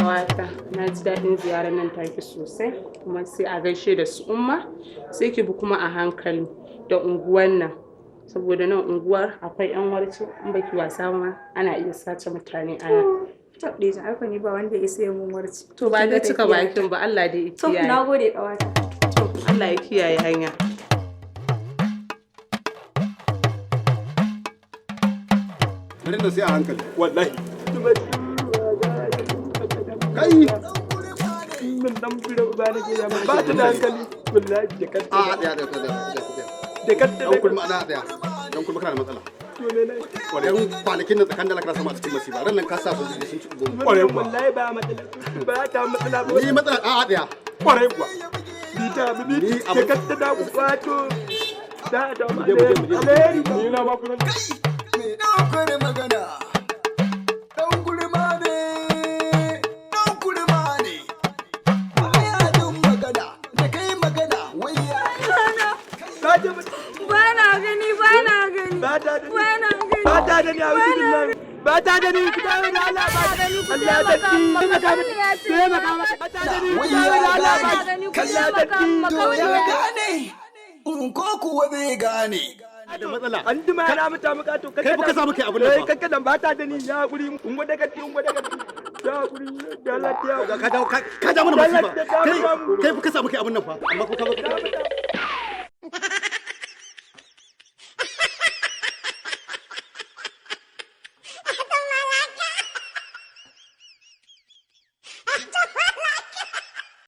ƙawata, na ji daɗin ziyarar nan taki sosai, kuma sai a gaishe da su umma, sai ki bi kuma a hankali da unguwan nan. Saboda nan unguwar akwai 'yan warce, in baki wasa ma ana iya sace mutane a nan. Tabɗe ta haka ni ba wanda ya sai mun warce. To ba dai cika bakin ba, Allah dai ya kiyaye. To na gode ƙawata. To Allah ya kiyaye hanya. Garin da sai a hankali, wallahi. Kai! Ba ta da hankali, wallahi da kanta. A ɗaya. Da kanta. Don kulma ana ɗaya. Don kulma kana da matsala. Yan kwanakin nan tsakanin da kana sama a cikin masifa. Ran nan ka sa sun ci goma. Ƙwarai kuwa. Wallahi ba matsala. Ba ta matsala ba. Ni matsala a ɗaya. Ƙwarai kuwa. Ni da kanta da ku kwato. Da ma alheri. Ni na ba ku nan. Ɗaukar magana, ɗan gulma ne, ɗan gulma ne. Baya jin magana, da kai magana, waya. Ba na gani. Ba ta gani a wuce billahi. Ba ta gani, ki dawo da Allah ba ta gani. Allah ta ci, sai maka. Ba ta gani, ki dawo da Allah ba ta gani. Allah ta ci, to ya gane, ko kuwa bai gane. Da matsala. An dima na mata muka to kai baka samu kai abun nan ba. Kai kadan ba ta da ni ya guri mun gwada gatti. Ya guri da lafiya. Ka dawo mana masifa. Kai baka samu kai abun nan fa. Amma ko ka